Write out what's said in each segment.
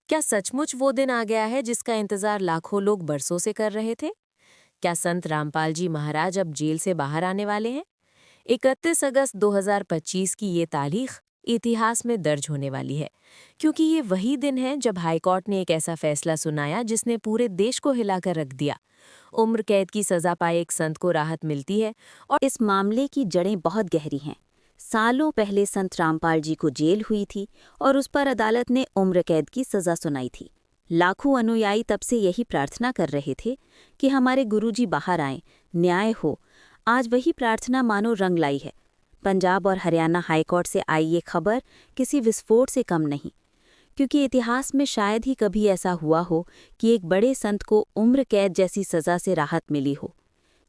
क्या सचमुच वो दिन आ गया है जिसका इंतजार लाखों लोग बरसों से कर रहे थे? क्या संत रामपाल जी महाराज अब जेल से बाहर आने वाले हैं? 31 अगस्त 2025 की ये तारीख इतिहास में दर्ज होने वाली है, क्योंकि ये वही दिन है जब हाईकोर्ट ने एक ऐसा फैसला सुनाया जिसने पूरे देश को हिलाकर रख दिया। उम्र कैद की सजा पाए एक संत को राहत मिलती है। और इस मामले की जड़ें बहुत गहरी हैं। सालों पहले संत रामपाल जी को जेल हुई थी और उस पर अदालत ने उम्र कैद की सजा सुनाई थी। लाखों अनुयायी तब से यही प्रार्थना कर रहे थे कि हमारे गुरुजी बाहर आएं, न्याय हो। आज वही प्रार्थना मानो रंग लाई है। पंजाब और हरियाणा हाईकोर्ट से आई ये खबर किसी विस्फोट से कम नहीं, क्योंकि इतिहास में शायद ही कभी ऐसा हुआ हो कि एक बड़े संत को उम्र कैद जैसी सजा से राहत मिली हो।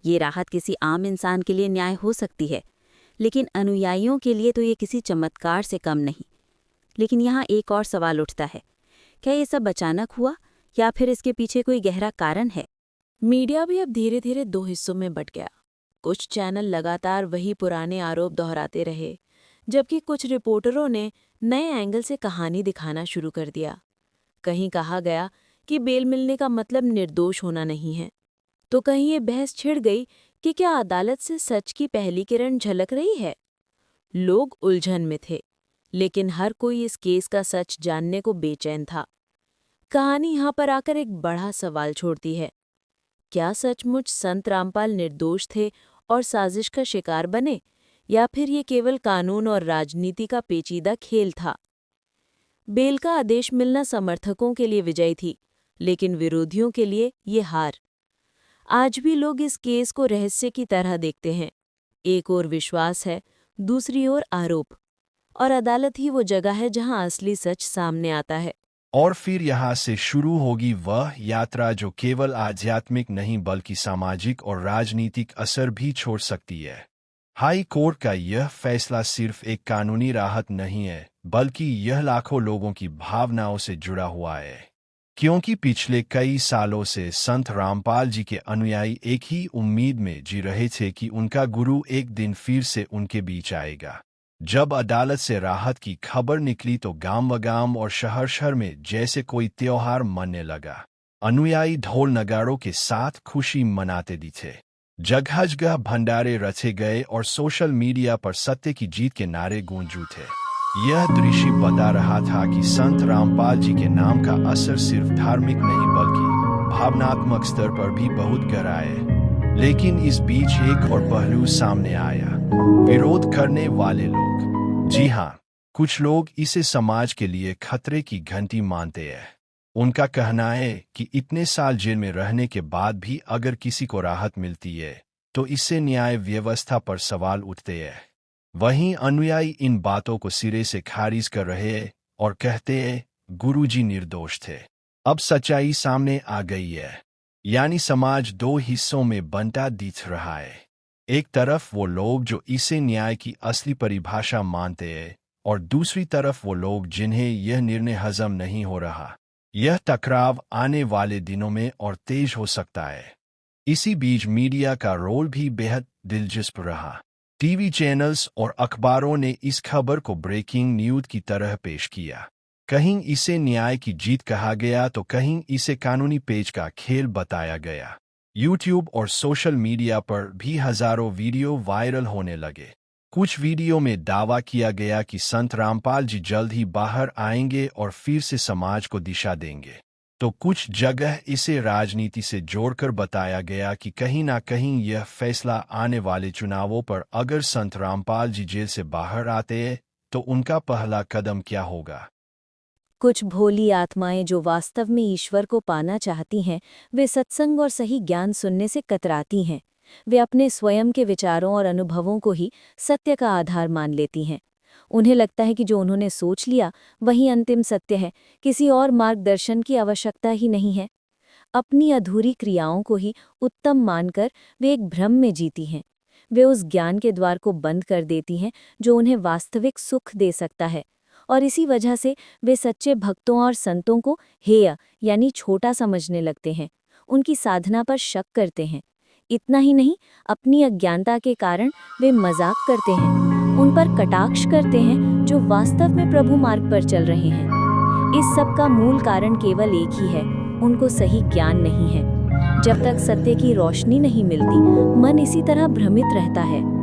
ये राहत किसी आम इंसान के लिए न्याय हो सकती है, लेकिन अनुयायियों के लिए तो ये किसी चमत्कार से कम नहीं। लेकिन यहाँ एक और सवाल उठता है, क्या ये सब अचानक हुआ या फिर इसके पीछे कोई गहरा कारण है? मीडिया भी अब धीरे धीरे दो हिस्सों में बंट गया। कुछ चैनल लगातार वही पुराने आरोप दोहराते रहे, जबकि कुछ रिपोर्टरों ने नए एंगल से कहानी दिखाना शुरू कर दिया। कहीं कहा गया कि बेल मिलने का मतलब निर्दोष होना नहीं है, तो कहीं ये बहस छिड़ गई कि क्या अदालत से सच की पहली किरण झलक रही है। लोग उलझन में थे, लेकिन हर कोई इस केस का सच जानने को बेचैन था। कहानी यहाँ पर आकर एक बड़ा सवाल छोड़ती है, क्या सचमुच संत रामपाल निर्दोष थे और साजिश का शिकार बने, या फिर ये केवल कानून और राजनीति का पेचीदा खेल था? बेल का आदेश मिलना समर्थकों के लिए विजय थी, लेकिन विरोधियों के लिए ये हार। आज भी लोग इस केस को रहस्य की तरह देखते हैं। एक ओर विश्वास है, दूसरी ओर आरोप, और अदालत ही वो जगह है जहां असली सच सामने आता है। और फिर यहाँ से शुरू होगी वह यात्रा जो केवल आध्यात्मिक नहीं बल्कि सामाजिक और राजनीतिक असर भी छोड़ सकती है। हाई कोर्ट का यह फैसला सिर्फ एक कानूनी राहत नहीं है, बल्कि यह लाखों लोगों की भावनाओं से जुड़ा हुआ है। क्योंकि पिछले कई सालों से संत रामपाल जी के अनुयायी एक ही उम्मीद में जी रहे थे कि उनका गुरु एक दिन फिर से उनके बीच आएगा। जब अदालत से राहत की खबर निकली तो गांव-गांव और शहर-शहर में जैसे कोई त्योहार मनने लगा। अनुयायी ढोल नगाड़ों के साथ खुशी मनाते दिखे। जगह-जगह भंडारे रचे गए और सोशल मीडिया पर सत्य की जीत के नारे गूंजू थे। यह दृश्य बता रहा था कि संत रामपाल जी के नाम का असर सिर्फ धार्मिक नहीं बल्कि भावनात्मक स्तर पर भी बहुत गहरा है। लेकिन इस बीच एक और पहलू सामने आया, विरोध करने वाले लोग। जी हाँ, कुछ लोग इसे समाज के लिए खतरे की घंटी मानते हैं। उनका कहना है कि इतने साल जेल में रहने के बाद भी अगर किसी को राहत मिलती है तो इससे न्याय व्यवस्था पर सवाल उठते हैं। वहीं अनुयायी इन बातों को सिरे से खारिज कर रहे हैं और कहते हैं गुरुजी निर्दोष थे। अब सच्चाई सामने आ गई है, यानी समाज दो हिस्सों में बंटा दिख रहा है। एक तरफ वो लोग जो इसे न्याय की असली परिभाषा मानते हैं और दूसरी तरफ वो लोग जिन्हें यह निर्णय हजम नहीं हो रहा। यह टकराव आने वाले दिनों में और तेज हो सकता है। इसी बीच मीडिया का रोल भी बेहद दिलचस्प रहा। टीवी चैनल्स और अखबारों ने इस खबर को ब्रेकिंग न्यूज की तरह पेश किया। कहीं इसे न्याय की जीत कहा गया तो कहीं इसे कानूनी पेच का खेल बताया गया। यूट्यूब और सोशल मीडिया पर भी हजारों वीडियो वायरल होने लगे। कुछ वीडियो में दावा किया गया कि संत रामपाल जी जल्द ही बाहर आएंगे और फिर से समाज को दिशा देंगे, तो कुछ जगह इसे राजनीति से जोड़कर बताया गया कि कहीं ना कहीं यह फैसला आने वाले चुनावों पर अगर संत रामपाल जी जेल से बाहर आते हैं तो उनका पहला कदम क्या होगा। कुछ भोली आत्माएं जो वास्तव में ईश्वर को पाना चाहती हैं, वे सत्संग और सही ज्ञान सुनने से कतराती हैं। वे अपने स्वयं के विचारों और अनुभवों को ही सत्य का आधार मान लेती हैं। उन्हें लगता है कि जो उन्होंने सोच लिया वही अंतिम सत्य है, किसी और मार्गदर्शन की आवश्यकता ही नहीं है। अपनी अधूरी क्रियाओं को ही उत्तम मानकर वे एक भ्रम में जीती हैं। वे उस ज्ञान के द्वार को बंद कर देती हैं जो उन्हें वास्तविक सुख दे सकता है, और इसी वजह से वे सच्चे भक्तों और संतों को हेय यानी छोटा समझने लगते हैं, उनकी साधना पर शक करते हैं। इतना ही नहीं, अपनी अज्ञानता के कारण वे मजाक करते हैं, उन पर कटाक्ष करते हैं जो वास्तव में प्रभु मार्ग पर चल रहे हैं। इस सब का मूल कारण केवल एक ही है, उनको सही ज्ञान नहीं है। जब तक सत्य की रोशनी नहीं मिलती, मन इसी तरह भ्रमित रहता है।